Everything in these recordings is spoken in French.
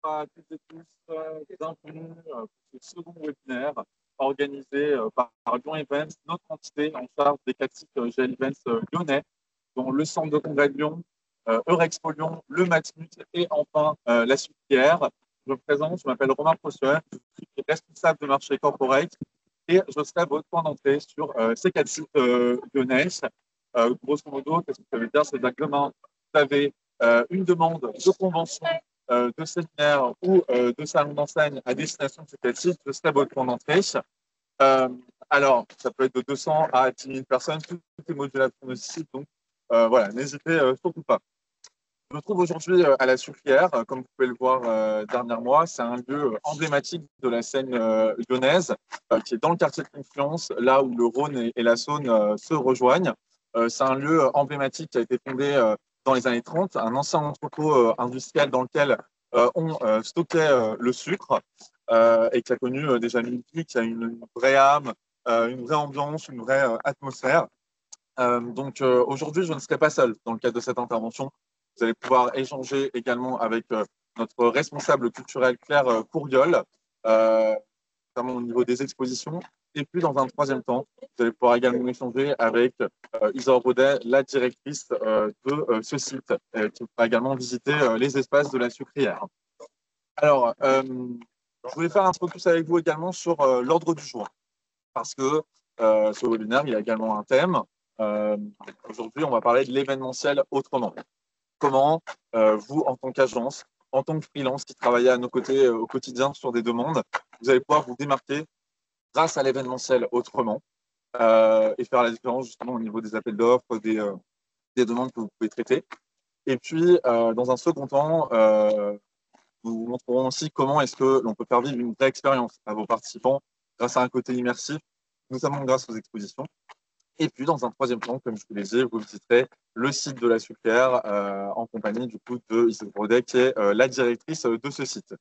à toutes et tous bienvenue pour ce second webinaire organisé par Lyon Events, notre entité en charge des classiques GL Events lyonnais, dont le Centre de Congrès de Lyon, Eurexpo Lyon, le Matmut et enfin la Sucrière. Je me présente, je m'appelle Romain Prosser, je suis responsable de marché corporate et je serai votre point d'entrée sur ces quatre sites lyonnais. Grosso modo, qu'est-ce que ça veut dire? C'est exactement, vous avez une demande de convention, de séminaire ou de salon d'enseigne à destination de ces quatre sites, je serai votre point d'entrée. Alors, ça peut être de 200 à 10 000 personnes, tout est modulable sur le site, donc voilà, n'hésitez surtout pas. Je me trouve aujourd'hui à la Sucrière, comme vous pouvez le voir derrière moi. C'est un lieu emblématique de la scène lyonnaise, qui est dans le quartier de Confluence, là où le Rhône et la Saône se rejoignent. C'est un lieu emblématique qui a été fondé dans les années 30, un ancien entrepôt industriel dans lequel on stockait le sucre et qui a connu des années qui a une vraie âme, une vraie ambiance, une vraie atmosphère. Donc aujourd'hui, je ne serai pas seul dans le cadre de cette intervention. Vous allez pouvoir échanger également avec notre responsable culturel Claire Courriol, notamment au niveau des expositions. Et puis, dans un troisième temps, vous allez pouvoir également échanger avec Isor Baudet, la directrice de ce site, qui pourra également visiter les espaces de la Sucrière. Alors, je voulais faire un focus avec vous également sur l'ordre du jour, parce que ce webinaire, il y a également un thème. Aujourd'hui, on va parler de l'événementiel autrement. Comment vous, en tant qu'agence, en tant que freelance qui travaillez à nos côtés au quotidien sur des demandes, vous allez pouvoir vous démarquer grâce à l'événementiel autrement et faire la différence justement au niveau des appels d'offres, des demandes que vous pouvez traiter. Et puis, dans un second temps, nous vous montrerons aussi comment est-ce que l'on peut faire vivre une vraie expérience à vos participants grâce à un côté immersif, notamment grâce aux expositions. Et puis, dans un troisième temps, comme je vous l'ai dit, vous visiterez le site de la Sucrière en compagnie du coup de Isabelle Brodet, qui est la directrice de ce site.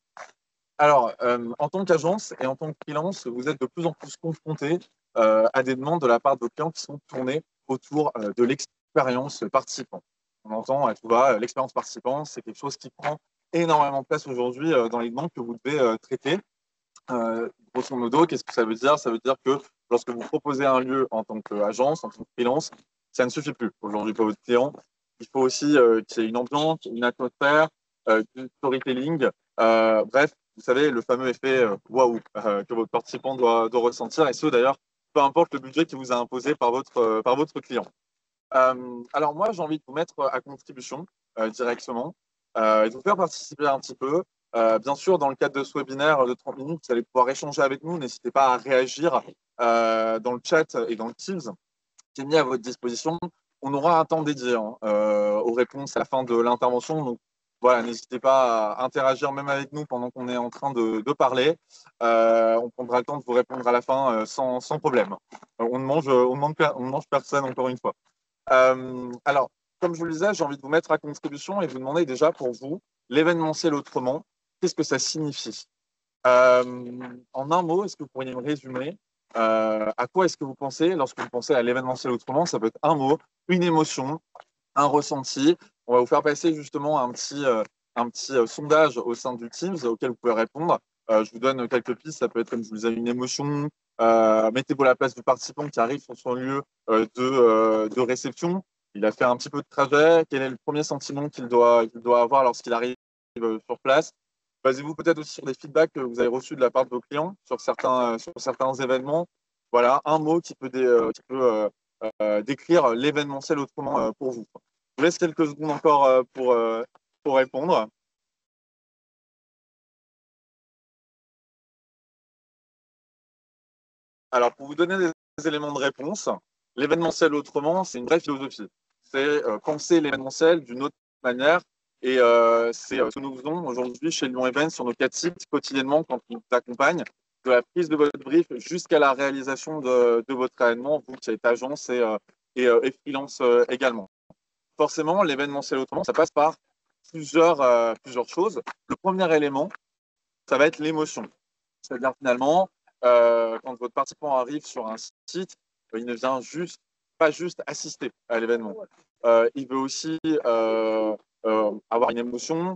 Alors, en tant qu'agence et en tant que freelance, vous êtes de plus en plus confrontés à des demandes de la part de vos clients qui sont tournées autour de l'expérience participant. On entend à tout va, l'expérience participant, c'est quelque chose qui prend énormément de place aujourd'hui dans les demandes que vous devez traiter. Grosso modo, qu'est-ce que ça veut dire? Ça veut dire que lorsque vous proposez un lieu en tant qu'agence, en tant que freelance, ça ne suffit plus aujourd'hui pour votre client. Il faut aussi qu'il y ait une ambiance, une atmosphère, du storytelling. Bref, vous savez, le fameux effet waouh que votre participant doit ressentir, et ce d'ailleurs, peu importe le budget qui vous a imposé par votre client. Alors moi, j'ai envie de vous mettre à contribution directement et de vous faire participer un petit peu. Bien sûr, dans le cadre de ce webinaire de 30 minutes, vous allez pouvoir échanger avec nous. N'hésitez pas à réagir dans le chat et dans le Teams qui est mis à votre disposition. On aura un temps dédié aux réponses à la fin de l'intervention. Donc voilà, n'hésitez pas à interagir même avec nous pendant qu'on est en train de parler. On prendra le temps de vous répondre à la fin sans problème. On ne mange personne, encore une fois. Alors, comme je vous le disais, j'ai envie de vous mettre à contribution et vous demander déjà pour vous, l'événementiel autrement, qu'est-ce que ça signifie? En un mot, est-ce que vous pourriez me résumer à quoi est-ce que vous pensez lorsque vous pensez à l'événementiel autrement? Ça peut être un mot, une émotion, un ressenti. On va vous faire passer justement un petit sondage au sein du Teams auquel vous pouvez répondre. Je vous donne quelques pistes. Ça peut être, comme je vous disais, une émotion. Mettez-vous à la place du participant qui arrive sur son lieu de réception. Il a fait un petit peu de trajet. Quel est le premier sentiment qu'il doit avoir lorsqu'il arrive sur place? Basez-vous peut-être aussi sur des feedbacks que vous avez reçus de la part de vos clients sur certains événements. Voilà, un mot qui peut décrire l'événementiel autrement pour vous. Je vous laisse quelques secondes encore pour répondre. Alors, pour vous donner des éléments de réponse, l'événementiel autrement, c'est une vraie philosophie. C'est penser l'événementiel d'une autre manière. Et c'est ce que nous faisons aujourd'hui chez Lyon Events sur nos 4 sites quotidiennement quand on vous accompagne, de la prise de votre brief jusqu'à la réalisation de votre événement, vous qui êtes agence et freelance également. Forcément, l'événementiel autrement, ça passe par plusieurs choses. Le premier élément, ça va être l'émotion. C'est-à-dire finalement, quand votre participant arrive sur un site, il ne vient pas juste assister à l'événement. Il veut aussi avoir une émotion,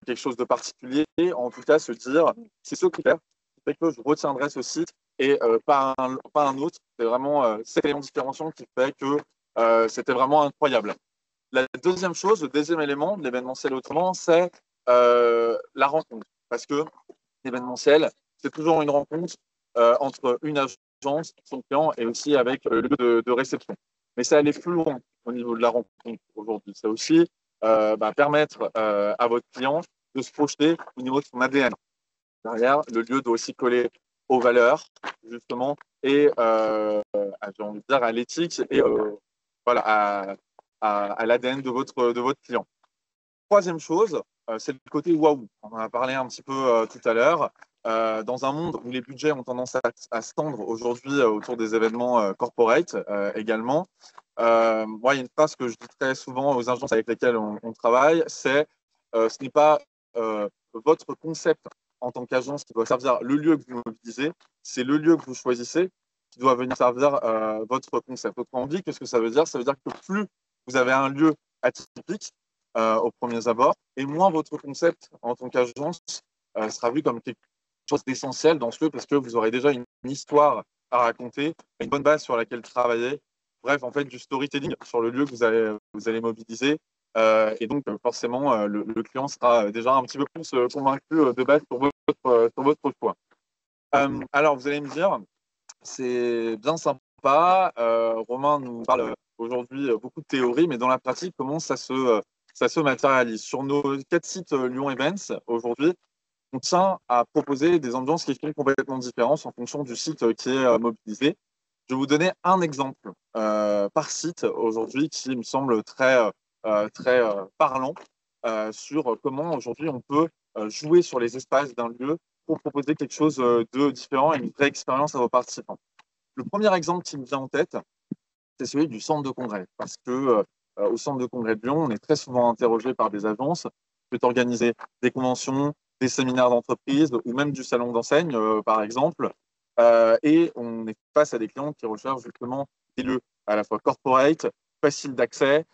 quelque chose de particulier, en tout cas se dire, c'est ce critère qui fait que je retiendrai ce site et pas un autre. C'est vraiment cet élément différenciant qui fait que c'était vraiment incroyable. La deuxième chose, le deuxième élément de l'événementiel autrement, c'est la rencontre. Parce que l'événementiel, c'est toujours une rencontre entre une agence, son client, et aussi avec le lieu de réception. Mais ça allait plus loin au niveau de la rencontre aujourd'hui. C'est aussi permettre à votre client de se projeter au niveau de son ADN. Derrière, le lieu doit aussi coller aux valeurs, justement, et j'ai envie de dire à l'éthique et voilà, à l'ADN de votre client. Troisième chose, c'est le côté waouh. On en a parlé un petit peu tout à l'heure. Dans un monde où les budgets ont tendance à se tendre aujourd'hui autour des événements corporate également, moi, il y a une phrase que je dis très souvent aux agences avec lesquelles on travaille, c'est ce n'est pas votre concept en tant qu'agence qui doit servir le lieu que vous mobilisez, c'est le lieu que vous choisissez qui doit venir servir votre concept. Autrement dit, qu'est-ce que ça veut dire? Ça veut dire que plus vous avez un lieu atypique aux premiers abords, et moins votre concept en tant qu'agence sera vu comme quelque chose d'essentiel dans ce lieu parce que vous aurez déjà une histoire à raconter, une bonne base sur laquelle travailler. Bref, en fait, du storytelling sur le lieu que vous allez mobiliser. Et donc, forcément, le client sera déjà un petit peu plus convaincu de base sur votre choix. Alors, vous allez me dire, c'est bien sympa. Romain nous parle aujourd'hui beaucoup de théorie, mais dans la pratique, comment ça se matérialise? Sur nos 4 sites Lyon Events, aujourd'hui, on tient à proposer des ambiances qui sont complètement différentes en fonction du site qui est mobilisé. Je vais vous donner un exemple par site aujourd'hui qui me semble très parlant sur comment aujourd'hui on peut jouer sur les espaces d'un lieu pour proposer quelque chose de différent et une vraie expérience à vos participants. Le premier exemple qui me vient en tête, c'est celui du centre de congrès. Parce que au centre de congrès de Lyon, on est très souvent interrogé par des agences qui peuvent organiser des conventions, des séminaires d'entreprise ou même du salon d'enseigne, par exemple. Et on est face à des clients qui recherchent justement des lieux à la fois corporate, faciles d'accès,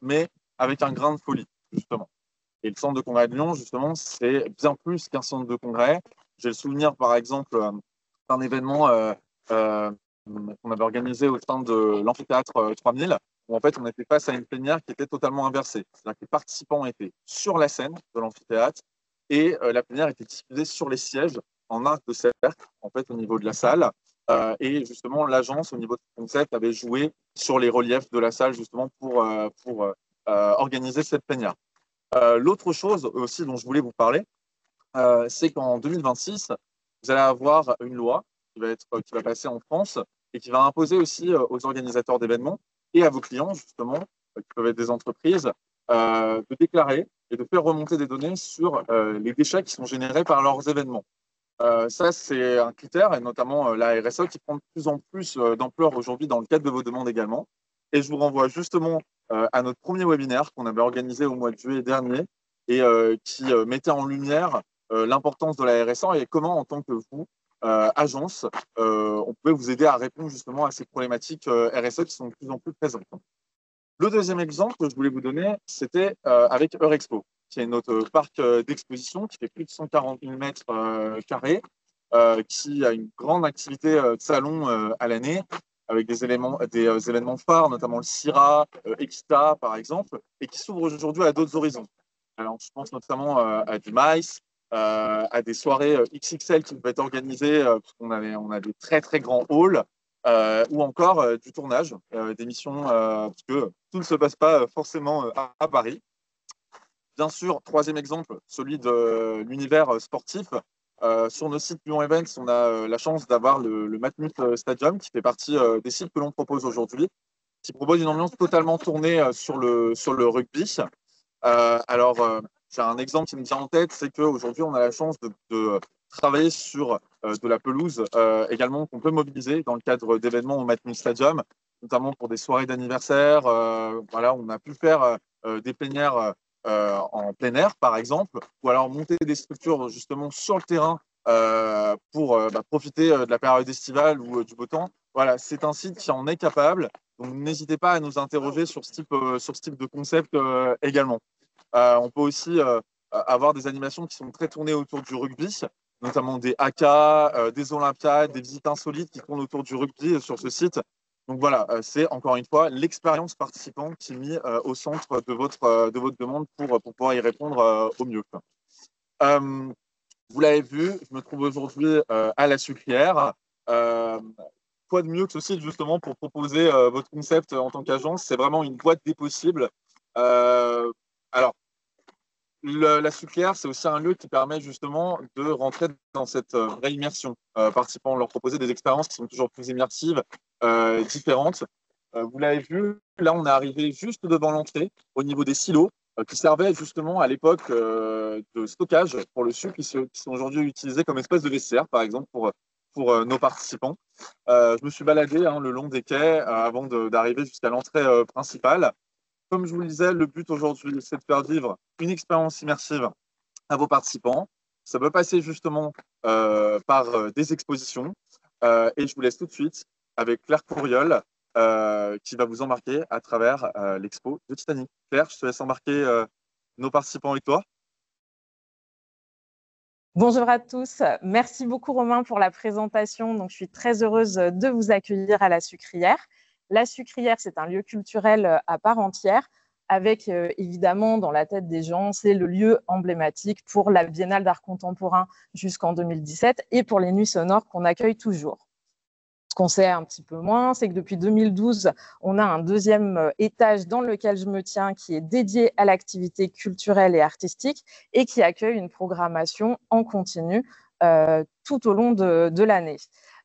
mais avec un grain de folie, justement. Et le centre de congrès de Lyon, justement, c'est bien plus qu'un centre de congrès. J'ai le souvenir, par exemple, d'un événement euh, qu'on avait organisé au sein de l'amphithéâtre 3000, où en fait on était face à une plénière qui était totalement inversée. C'est-à-dire que les participants étaient sur la scène de l'amphithéâtre et la plénière était diffusée sur les sièges en arc de cercle, en fait, au niveau de la salle. Et justement, l'agence, au niveau de son concept, avait joué sur les reliefs de la salle, justement, pour organiser cette plénière. L'autre chose aussi dont je voulais vous parler, c'est qu'en 2026, vous allez avoir une loi qui va passer en France et qui va imposer aussi aux organisateurs d'événements et à vos clients, justement, qui peuvent être des entreprises, de déclarer et de faire remonter des données sur les déchets qui sont générés par leurs événements. Ça, c'est un critère, et notamment la RSE, qui prend de plus en plus d'ampleur aujourd'hui dans le cadre de vos demandes également. Et je vous renvoie justement à notre premier webinaire qu'on avait organisé au mois de juillet dernier et qui mettait en lumière l'importance de la RSE et comment, en tant que vous, agence, on pouvait vous aider à répondre justement à ces problématiques RSE qui sont de plus en plus présentes. Le deuxième exemple que je voulais vous donner, c'était avec Eurexpo, qui est notre parc d'exposition qui fait plus de 140 000 mètres carrés, qui a une grande activité de salon à l'année, avec des événements phares, notamment le CIRA, Exita par exemple, et qui s'ouvre aujourd'hui à d'autres horizons. Alors, je pense notamment à du MICE, à des soirées XXL qui peuvent être organisées, parce on a des très très grands halls, ou encore du tournage d'émissions, parce que tout ne se passe pas forcément à Paris. Bien sûr, troisième exemple, celui de l'univers sportif. Sur nos sites Lyon Events, on a la chance d'avoir le Matmut Stadium qui fait partie des sites que l'on propose aujourd'hui, qui propose une ambiance totalement tournée sur le rugby. J'ai un exemple qui me vient en tête, c'est qu'aujourd'hui, on a la chance de travailler sur de la pelouse également qu'on peut mobiliser dans le cadre d'événements au Matmut Stadium, notamment pour des soirées d'anniversaire. Voilà, on a pu faire des plénières en plein air, par exemple, ou alors monter des structures justement sur le terrain pour profiter de la période estivale ou du beau temps. Voilà, c'est un site qui en est capable. Donc, n'hésitez pas à nous interroger sur ce type de concept également. On peut aussi avoir des animations qui sont très tournées autour du rugby, notamment des AK, des Olympiades, des visites insolites qui tournent autour du rugby sur ce site. Donc voilà, c'est encore une fois l'expérience participant qui est mise au centre de votre demande pour pouvoir y répondre au mieux. Vous l'avez vu, je me trouve aujourd'hui à la Sucrière. Quoi de mieux que ce site justement pour proposer votre concept en tant qu'agence? C'est vraiment une boîte des possibles. Alors, la Sucrière, c'est aussi un lieu qui permet justement de rentrer dans cette vraie immersion. Participants, leur proposer des expériences qui sont toujours plus immersives, différentes. Vous l'avez vu, là, on est arrivé juste devant l'entrée, au niveau des silos, qui servaient justement à l'époque de stockage pour le sucre, qui sont aujourd'hui utilisés comme espèce de vestiaire, par exemple, pour nos participants. Je me suis baladé le long des quais avant d'arriver jusqu'à l'entrée principale. Comme je vous le disais, le but aujourd'hui, c'est de faire vivre une expérience immersive à vos participants. Ça peut passer justement par des expositions. Et je vous laisse tout de suite avec Claire Courriol qui va vous embarquer à travers l'expo de Titanic. Claire, je te laisse embarquer nos participants avec toi. Bonjour à tous. Merci beaucoup Romain pour la présentation. Donc, je suis très heureuse de vous accueillir à la Sucrière. La Sucrière, c'est un lieu culturel à part entière, avec évidemment dans la tête des gens, c'est le lieu emblématique pour la Biennale d'art contemporain jusqu'en 2017 et pour les nuits sonores qu'on accueille toujours. Ce qu'on sait un petit peu moins, c'est que depuis 2012, on a un deuxième étage dans lequel je me tiens qui est dédié à l'activité culturelle et artistique et qui accueille une programmation en continu tout au long de l'année.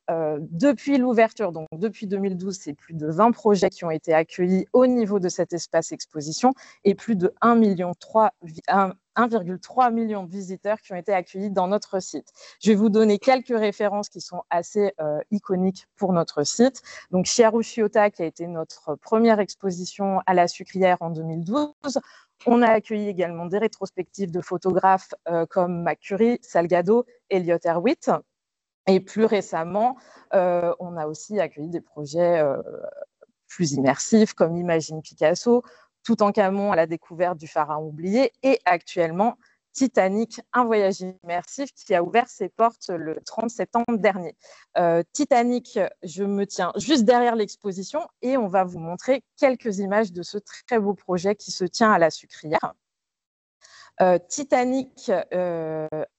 Depuis l'ouverture, donc depuis 2012, c'est plus de 20 projets qui ont été accueillis au niveau de cet espace exposition et plus de 1,3 million de visiteurs qui ont été accueillis dans notre site. Je vais vous donner quelques références qui sont assez iconiques pour notre site. Donc, Chiharu Shiota, qui a été notre première exposition à la Sucrière en 2012. On a accueilli également des rétrospectives de photographes comme Mac Curie, Salgado, Elliot Erwitt. Et plus récemment, on a aussi accueilli des projets plus immersifs comme Imagine Picasso, Toutankhamon à la découverte du pharaon oublié et actuellement Titanic, un voyage immersif qui a ouvert ses portes le 30 septembre dernier. Titanic, je me tiens juste derrière l'exposition et on va vous montrer quelques images de ce très beau projet qui se tient à la Sucrière. Titanic,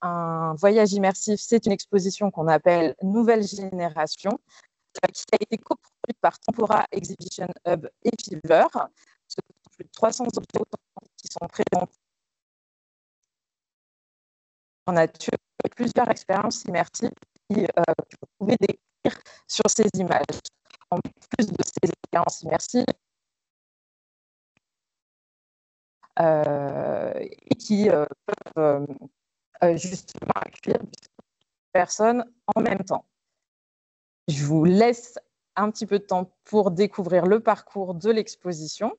un voyage immersif, c'est une exposition qu'on appelle Nouvelle Génération, qui a été coproduite par Tempora Exhibition Hub et Fever. Ce sont plus de 300 objets qui sont présentés en nature, avec plusieurs expériences immersives que vous pouvez découvrir sur ces images. En plus de ces expériences immersives, et qui peuvent justement accueillir plusieurs personnes en même temps. Je vous laisse un petit peu de temps pour découvrir le parcours de l'exposition.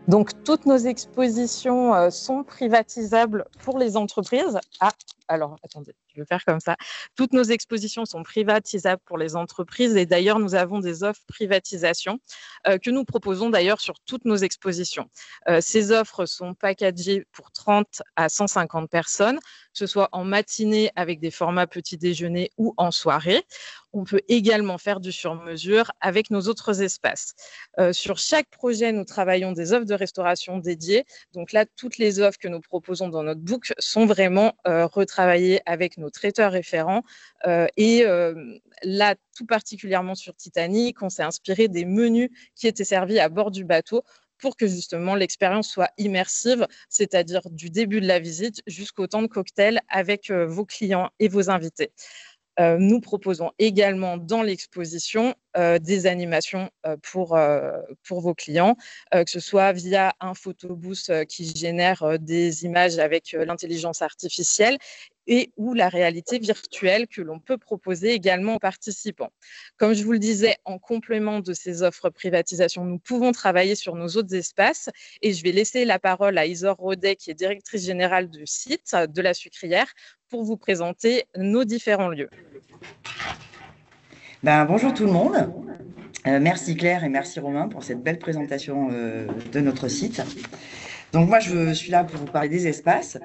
Donc, toutes nos expositions sont privatisables pour les entreprises. Ah, alors, attendez, je vais faire comme ça. Toutes nos expositions sont privatisables pour les entreprises et d'ailleurs, nous avons des offres privatisation que nous proposons d'ailleurs sur toutes nos expositions. Ces offres sont packagées pour 30 à 150 personnes, que ce soit en matinée avec des formats petit déjeuner ou en soirée. On peut également faire du sur-mesure avec nos autres espaces. Sur chaque projet, nous travaillons des offres de restauration dédiées. Donc là, toutes les offres que nous proposons dans notre book sont vraiment retravaillées avec nos traiteurs référents. Là, tout particulièrement sur Titanic, on s'est inspiré des menus qui étaient servis à bord du bateau pour que justement l'expérience soit immersive, c'est-à-dire du début de la visite jusqu'au temps de cocktail avec vos clients et vos invités. Nous proposons également dans l'exposition des animations pour vos clients, que ce soit via un photobooth qui génère des images avec l'intelligence artificielle et ou la réalité virtuelle que l'on peut proposer également aux participants. Comme je vous le disais, en complément de ces offres privatisation, nous pouvons travailler sur nos autres espaces et je vais laisser la parole à Isor Rodet, qui est directrice générale du site de la Sucrière, pour vous présenter nos différents lieux. Bonjour tout le monde. Merci Claire et merci Romain pour cette belle présentation de notre site. Donc moi, je suis là pour vous parler des espaces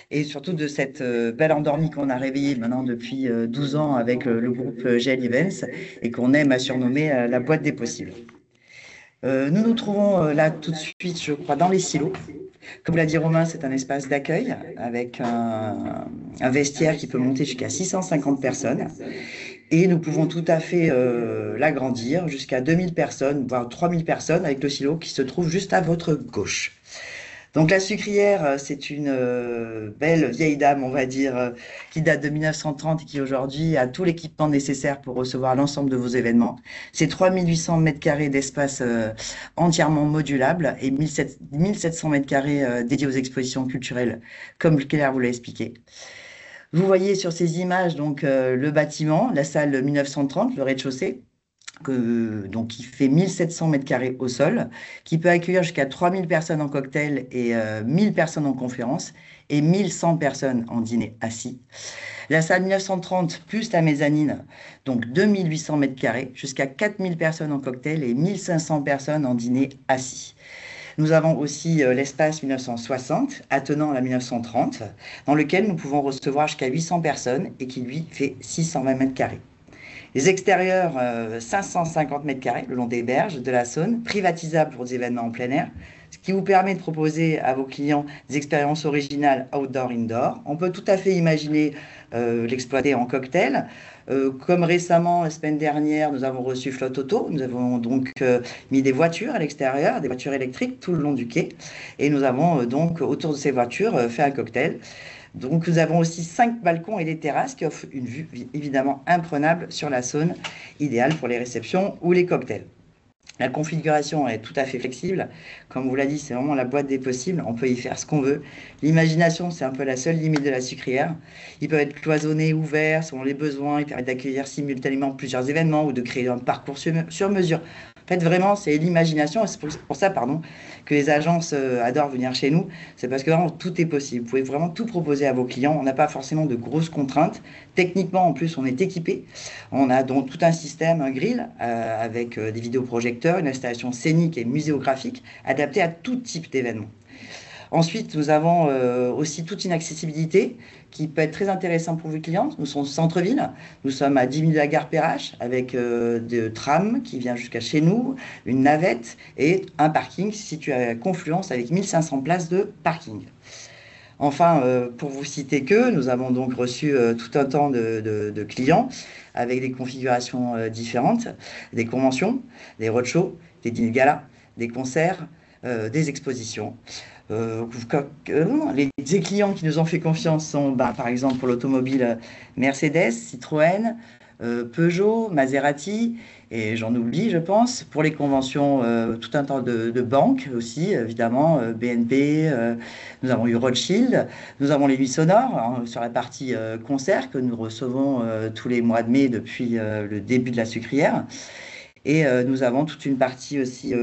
et surtout de cette belle endormie qu'on a réveillée maintenant depuis 12 ans avec le groupe GL Events et qu'on aime à surnommer la boîte des possibles. Nous nous trouvons là tout de suite, je crois, dans les silos. Comme l'a dit Romain, c'est un espace d'accueil avec un vestiaire qui peut monter jusqu'à 650 personnes. Et nous pouvons tout à fait l'agrandir jusqu'à 2000 personnes, voire 3000 personnes avec le silo qui se trouve juste à votre gauche. Donc la Sucrière, c'est une belle vieille dame, on va dire, qui date de 1930 et qui aujourd'hui a tout l'équipement nécessaire pour recevoir l'ensemble de vos événements. C'est 3800 m² d'espace entièrement modulable et 1700 m² dédiés aux expositions culturelles, comme Claire vous l'a expliqué. Vous voyez sur ces images donc le bâtiment, la salle 1930, le rez-de-chaussée, donc qui fait 1700 m² au sol, qui peut accueillir jusqu'à 3000 personnes en cocktail et 1000 personnes en conférence et 1100 personnes en dîner assis. La salle 1930 plus la mezzanine, donc 2800 m², jusqu'à 4000 personnes en cocktail et 1500 personnes en dîner assis. Nous avons aussi l'espace 1960, attenant à la 1930, dans lequel nous pouvons recevoir jusqu'à 800 personnes et qui, lui, fait 620 m². Les extérieurs, 550 m² le long des berges de la Saône, privatisables pour des événements en plein air, ce qui vous permet de proposer à vos clients des expériences originales outdoor-indoor. On peut tout à fait imaginer l'exploiter en cocktail. Comme récemment, la semaine dernière, nous avons reçu Flotte Auto. Nous avons donc mis des voitures à l'extérieur, des voitures électriques tout le long du quai. Et nous avons donc, autour de ces voitures, fait un cocktail. Donc, nous avons aussi 5 balcons et des terrasses qui offrent une vue évidemment imprenable sur la Saône, idéale pour les réceptions ou les cocktails. La configuration est tout à fait flexible. Comme vous l'a dit, c'est vraiment la boîte des possibles. On peut y faire ce qu'on veut. L'imagination, c'est un peu la seule limite de la Sucrière. Il peut être cloisonné, ouvert, selon les besoins. Il permet d'accueillir simultanément plusieurs événements ou de créer un parcours sur mesure. En fait, vraiment, c'est l'imagination. C'est pour ça, que les agences adorent venir chez nous. C'est parce que vraiment, tout est possible. Vous pouvez vraiment tout proposer à vos clients. On n'a pas forcément de grosses contraintes. Techniquement, en plus, on est équipé. On a donc tout un système, un grill, avec des vidéoprojecteurs, une installation scénique et muséographique adaptée à tout type d'événement. Ensuite, nous avons aussi toute une accessibilité qui peut être très intéressante pour vos clients. Nous sommes au centre-ville, nous sommes à 10 minutes de la gare Perrache avec des trams qui viennent jusqu'à chez nous, une navette et un parking situé à Confluence avec 1500 places de parking. Enfin, pour vous citer que, nous avons donc reçu tout un temps de clients avec des configurations différentes, des conventions, des roadshows, des dîners de gala, des concerts, des expositions. Les clients qui nous ont fait confiance sont, par exemple, pour l'automobile Mercedes, Citroën, Peugeot, Maserati, et j'en oublie, je pense. Pour les conventions, tout un tas de banques aussi, évidemment, BNP, nous avons eu Rothschild, nous avons les Nuits Sonores hein, sur la partie concert que nous recevons tous les mois de mai depuis le début de la Sucrière. Et nous avons toute une partie aussi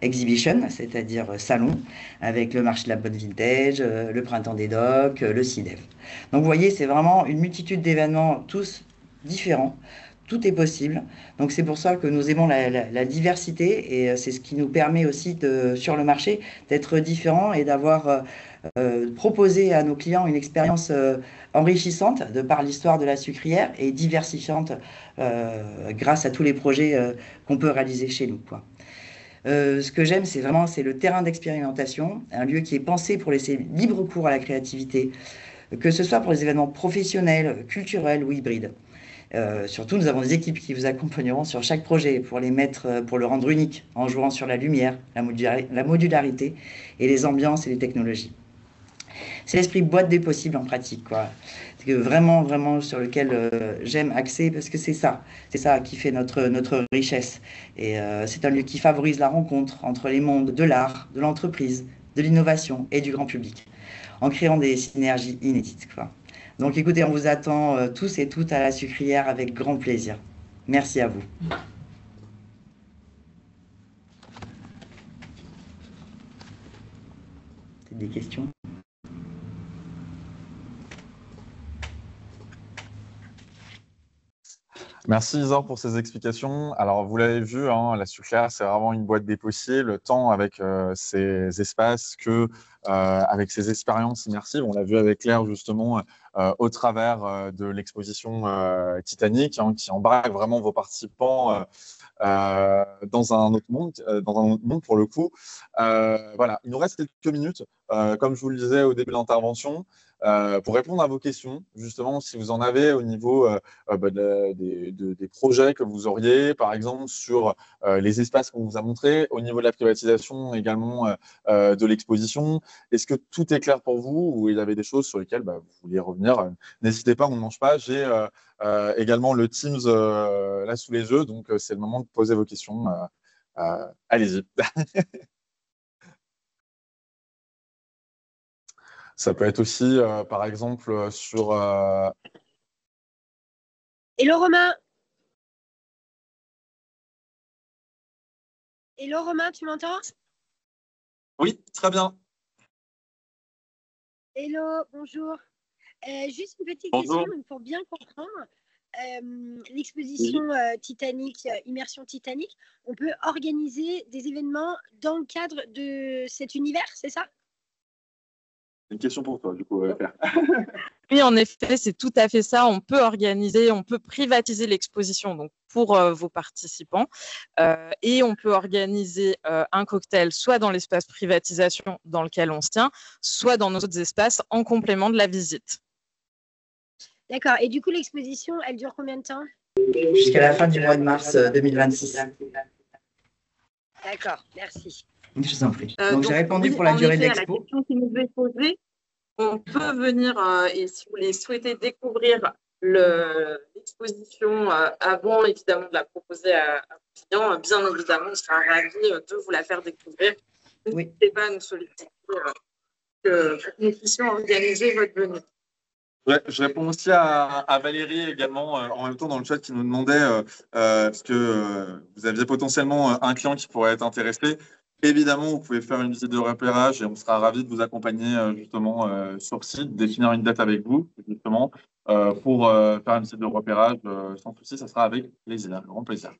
exhibition, c'est-à-dire salon, avec le marché de la botte vintage, le printemps des docks, le CIDEV. Donc vous voyez, c'est vraiment une multitude d'événements, tous différents. Tout est possible. Donc c'est pour ça que nous aimons la diversité et c'est ce qui nous permet aussi sur le marché d'être différents et d'avoir proposé à nos clients une expérience enrichissante de par l'histoire de la Sucrière et diversifiante grâce à tous les projets qu'on peut réaliser chez nous, quoi. Ce que j'aime, c'est le terrain d'expérimentation, un lieu qui est pensé pour laisser libre cours à la créativité, que ce soit pour les événements professionnels, culturels ou hybrides. Surtout, nous avons des équipes qui vous accompagneront sur chaque projet pour le rendre unique, en jouant sur la lumière, la modularité et les ambiances et les technologies. c'est l'esprit boîte des possibles en pratique, quoi. C'est que vraiment, vraiment sur lequel j'aime axer parce que c'est ça qui fait notre richesse. Et c'est un lieu qui favorise la rencontre entre les mondes de l'art, de l'entreprise, de l'innovation et du grand public, en créant des synergies inédites, quoi. Donc écoutez, on vous attend tous et toutes à la Sucrière avec grand plaisir. Merci à vous. Des questions? Merci Isor pour ces explications. Alors vous l'avez vu, hein, la Sucrière, c'est vraiment une boîte des possibles, tant avec ces espaces que avec ces expériences immersives. On l'a vu avec Claire justement au travers de l'exposition Titanic, hein, qui embarque vraiment vos participants dans un autre monde pour le coup. Voilà, il nous reste quelques minutes, comme je vous le disais au début de l'intervention. Pour répondre à vos questions, justement, si vous en avez au niveau des projets que vous auriez, par exemple, sur les espaces qu'on vous a montrés, au niveau de la privatisation également de l'exposition, est-ce que tout est clair pour vous ou il y avait des choses sur lesquelles vous vouliez revenir? N'hésitez pas, on ne mange pas. J'ai également le Teams là sous les yeux, donc c'est le moment de poser vos questions. Allez-y. Ça peut être aussi, par exemple, sur... Hello Romain. Hello Romain, tu m'entends? Oui, très bien. Hello, bonjour. Juste une petite Bonjour. question pour bien comprendre. L'exposition Titanic, Immersion Titanic, on peut organiser des événements dans le cadre de cet univers, c'est ça? Une question pour toi, du coup, Claire. Oui, en effet, c'est tout à fait ça. On peut organiser, on peut privatiser l'exposition donc pour vos participants et on peut organiser un cocktail soit dans l'espace privatisation dans lequel on se tient, soit dans nos autres espaces en complément de la visite. D'accord. Et du coup, l'exposition, elle dure combien de temps? Jusqu'à la fin du mois de mars 2026. D'accord, merci. Je vous en prie. Donc j'ai répondu oui, pour la durée de effet, à la l'expo. question qui nous est posée, on peut venir et si vous voulez souhaiter découvrir l'exposition avant évidemment de la proposer à vos clients, bien évidemment, on sera ravis de vous la faire découvrir. N'hésitez pas à nous solliciter que nous puissions organiser votre venue. Ouais, je réponds aussi à Valérie également, en même temps dans le chat qui nous demandait parce que vous aviez potentiellement un client qui pourrait être intéressé. Évidemment, vous pouvez faire une visite de repérage et on sera ravis de vous accompagner justement sur site, définir une date avec vous justement pour faire une visite de repérage sans souci, ça sera avec plaisir, grand plaisir.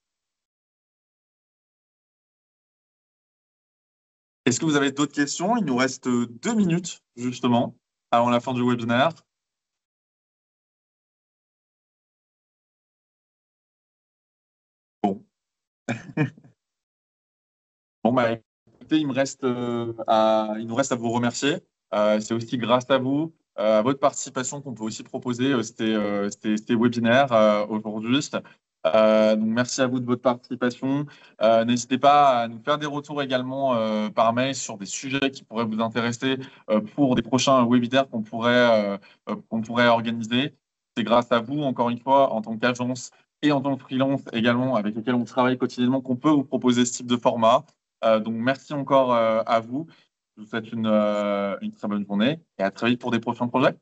Est-ce que vous avez d'autres questions? Il nous reste 2 minutes justement avant la fin du webinaire. Bon. Bon, écoutez, il nous reste à vous remercier. C'est aussi grâce à vous, à votre participation qu'on peut aussi proposer ces webinaires aujourd'hui. Donc, merci à vous de votre participation. N'hésitez pas à nous faire des retours également par mail sur des sujets qui pourraient vous intéresser pour des prochains webinaires qu'on pourrait organiser. C'est grâce à vous, encore une fois, en tant qu'agence et en tant que freelance également, avec lesquels on travaille quotidiennement, qu'on peut vous proposer ce type de format. Donc, merci encore à vous. Je vous souhaite une très bonne journée et à très vite pour des prochains projets.